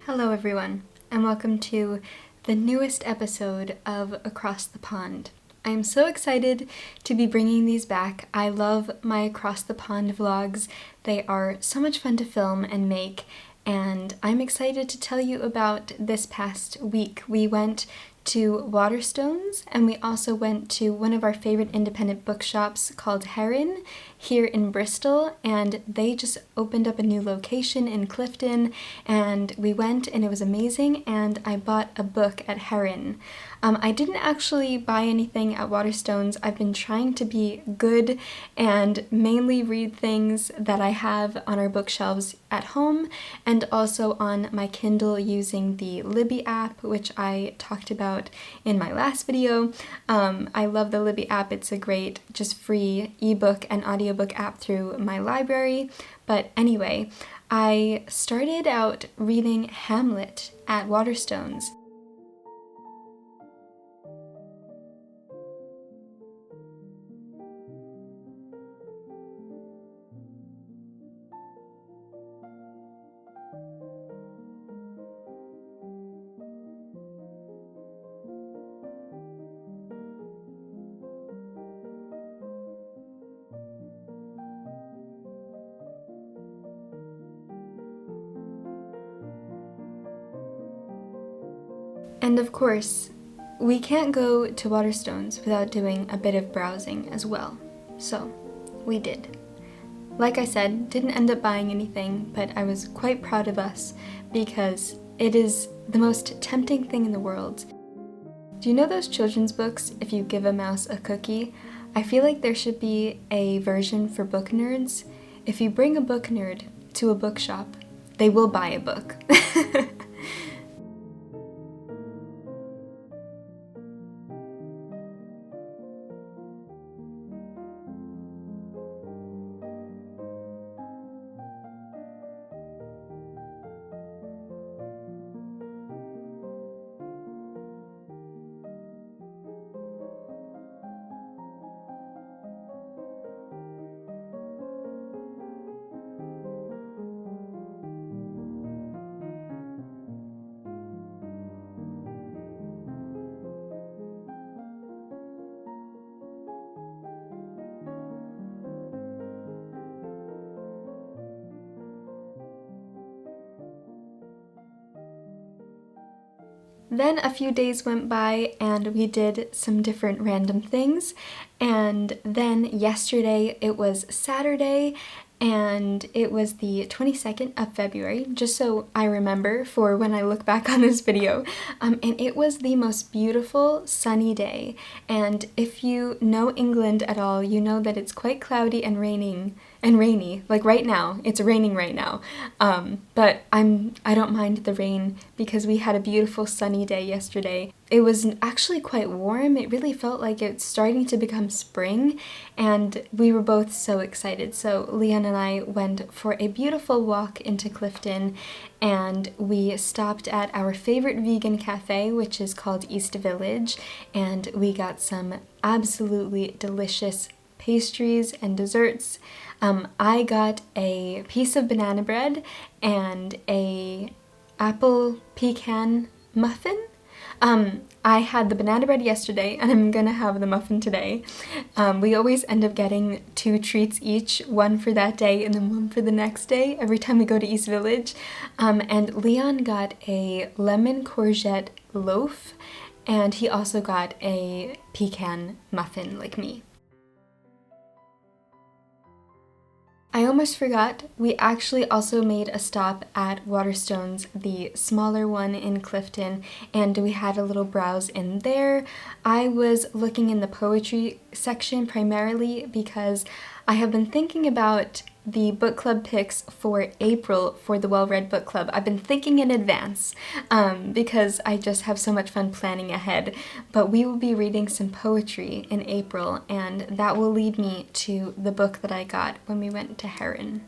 Hello everyone, and welcome to the newest episode of Across the Pond. I'm so excited to be bringing these back. I love my Across the Pond vlogs. They are so much fun to film and make, and I'm excited to tell you about this past week. We went to Waterstones, and we also went to one of our favorite independent bookshops called Heron here in Bristol, and they just opened up a new location in Clifton, and we went and it was amazing, and I bought a book at Heron. I didn't actually buy anything at Waterstones. I've been trying to be good and mainly read things that I have on our bookshelves at home and also on my Kindle using the Libby app, which I talked about in my last video. I love the Libby app. It's a great just free ebook and audiobook app through my library. But anyway, I started out reading Hamlet at Waterstones. And of course, we can't go to Waterstones without doing a bit of browsing as well. So, we did. Like I said, didn't end up buying anything, but I was quite proud of us because it is the most tempting thing in the world. Do you know those children's books, If You Give a Mouse a Cookie? I feel like there should be a version for book nerds. If you bring a book nerd to a bookshop, they will buy a book. Then a few days went by and we did some different random things, and then yesterday it was Saturday and it was the 22nd of February, just so I remember for when I look back on this video, and it was the most beautiful sunny day. And if you know England at all, you know that it's quite cloudy and rainy, like right now. It's raining right now, but I don't mind the rain because we had a beautiful sunny day yesterday. It was actually quite warm. It really felt like it's starting to become spring, and we were both so excited. So Leon and I went for a beautiful walk into Clifton, and we stopped at our favorite vegan cafe, which is called East Village, and we got some absolutely delicious pastries and desserts. I got a piece of banana bread and a apple pecan muffin. I had the banana bread yesterday and I'm gonna have the muffin today. We always end up getting 2 treats each, one for that day and then one for the next day every time we go to East Village. And Leon got a lemon courgette loaf, and he also got a pecan muffin like me. I almost forgot, we actually also made a stop at Waterstones, the smaller one in Clifton, and we had a little browse in there. I was looking in the poetry section primarily because I have been thinking about the book club picks for April for the Well-Read Book Club. I've been thinking in advance because I just have so much fun planning ahead. But we will be reading some poetry in April, and that will lead me to the book that I got when we went to Heron.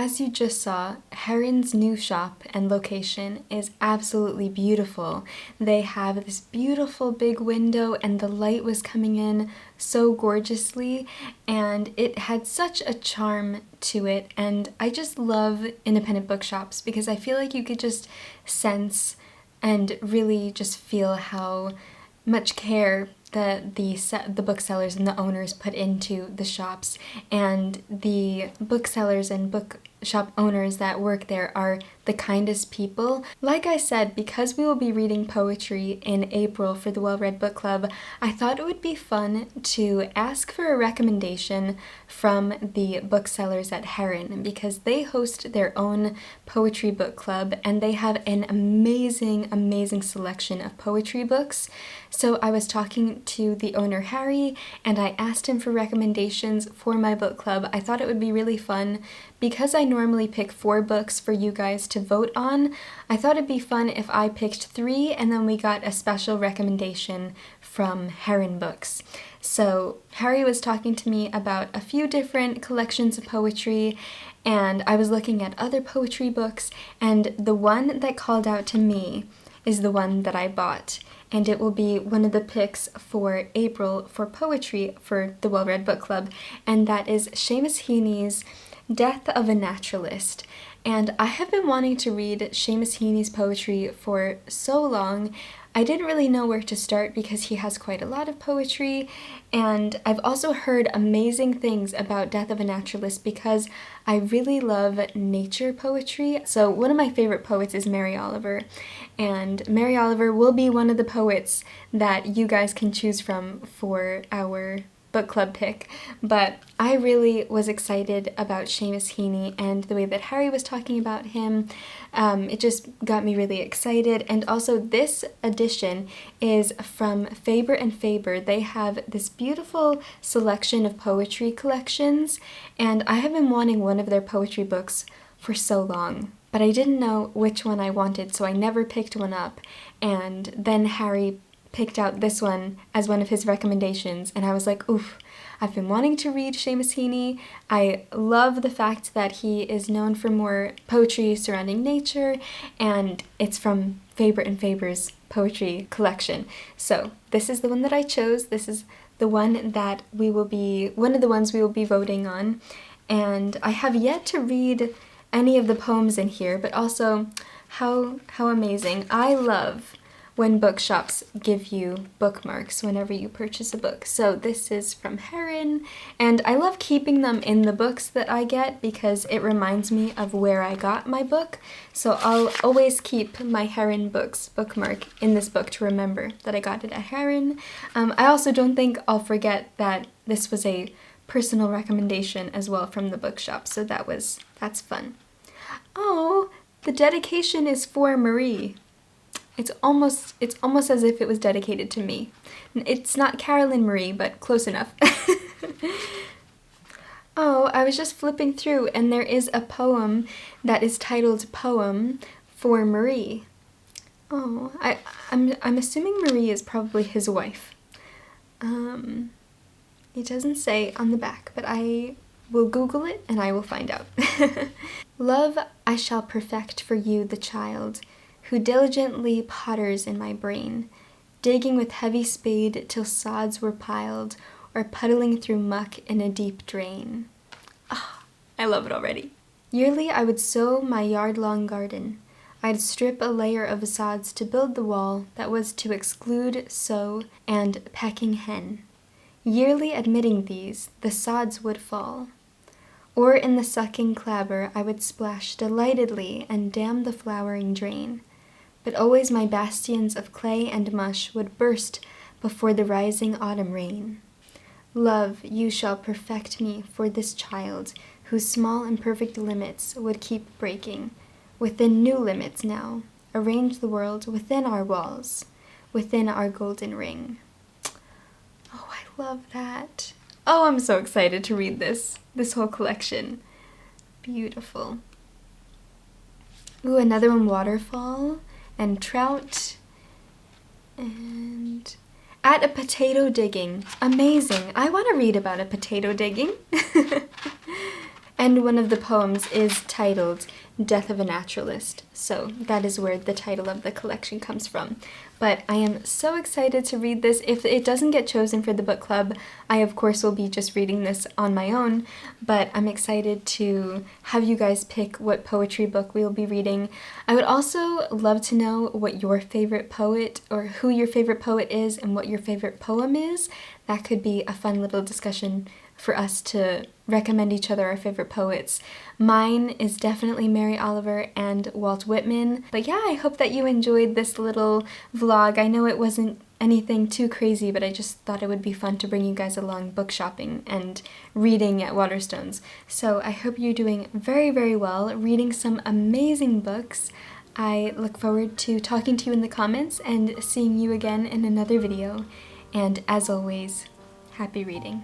as you just saw, Heron's new shop and location is absolutely beautiful. They have this beautiful big window and the light was coming in so gorgeously, and it had such a charm to it. And I just love independent bookshops because I feel like you could just sense and really just feel how much care the booksellers and the owners put into the shops, and the booksellers and bookshop owners that work there are the kindest people. Like I said, because we will be reading poetry in April for the Well Read Book Club, I thought it would be fun to ask for a recommendation from the booksellers at Heron, because they host their own poetry book club and they have an amazing selection of poetry books. So I was talking to the owner, Harry, and I asked him for recommendations for my book club. I thought it would be really fun. Because I normally pick 4 books for you guys to vote on, I thought it'd be fun if I picked 3 and then we got a special recommendation from Heron Books. So Harry was talking to me about a few different collections of poetry, and I was looking at other poetry books, and the one that called out to me is the one that I bought. And it will be one of the picks for April for poetry for the Well Read Book Club, and that is Seamus Heaney's Death of a Naturalist. And I have been wanting to read Seamus Heaney's poetry for so long. I didn't really know where to start because he has quite a lot of poetry, and I've also heard amazing things about Death of a Naturalist because I really love nature poetry. So one of my favorite poets is Mary Oliver, and Mary Oliver will be one of the poets that you guys can choose from for our book club pick. But I really was excited about Seamus Heaney, and the way that Harry was talking about him, it just got me really excited. And also this edition is from Faber and Faber. They have this beautiful selection of poetry collections, and I have been wanting one of their poetry books for so long, but I didn't know which one I wanted, so I never picked one up. And then Harry picked out this one as one of his recommendations, and I was like, oof, I've been wanting to read Seamus Heaney. I love the fact that he is known for more poetry surrounding nature, and it's from Faber and Faber's poetry collection. So this is the one that I chose. This is the one that one of the ones we will be voting on, and I have yet to read any of the poems in here, but also how amazing. I love when bookshops give you bookmarks whenever you purchase a book. So this is from Heron, and I love keeping them in the books that I get because it reminds me of where I got my book. So I'll always keep my Heron Books bookmark in this book to remember that I got it at Heron. I also don't think I'll forget that this was a personal recommendation as well from the bookshop, so that's fun. Oh, the dedication is for Marie. It's almost as if it was dedicated to me. It's not Carolyn Marie, but close enough. Oh, I was just flipping through, and there is a poem that is titled Poem for Marie. Oh, I'm assuming Marie is probably his wife. It doesn't say on the back, but I will Google it and I will find out. Love I shall perfect for you the child, who diligently potters in my brain, digging with heavy spade till sods were piled, or puddling through muck in a deep drain. Ah, I love it already. Yearly I would sow my yard-long garden. I'd strip a layer of sods to build the wall that was to exclude sow and pecking hen. Yearly admitting these, the sods would fall. Or in the sucking clabber I would splash delightedly and dam the flowering drain. But always my bastions of clay and mush would burst before the rising autumn rain. Love, you shall perfect me for this child, whose small imperfect limits would keep breaking. Within new limits now, arrange the world within our walls, within our golden ring. Oh, I love that. Oh, I'm so excited to read this whole collection. Beautiful. Ooh, another one, waterfall and trout, and at a potato digging. Amazing. I want to read about a potato digging. And one of the poems is titled Death of a Naturalist, so that is where the title of the collection comes from. But I am so excited to read this. If it doesn't get chosen for the book club, I of course will be just reading this on my own, but I'm excited to have you guys pick what poetry book we'll be reading. I would also love to know what your favorite poet, or who your favorite poet is, and what your favorite poem is. That could be a fun little discussion for us to recommend each other our favorite poets. Mine is definitely Mary Oliver and Walt Whitman. But yeah, I hope that you enjoyed this little vlog. I know it wasn't anything too crazy, but I just thought it would be fun to bring you guys along book shopping and reading at Waterstones. So I hope you're doing very, very well, reading some amazing books. I look forward to talking to you in the comments and seeing you again in another video. And as always, happy reading.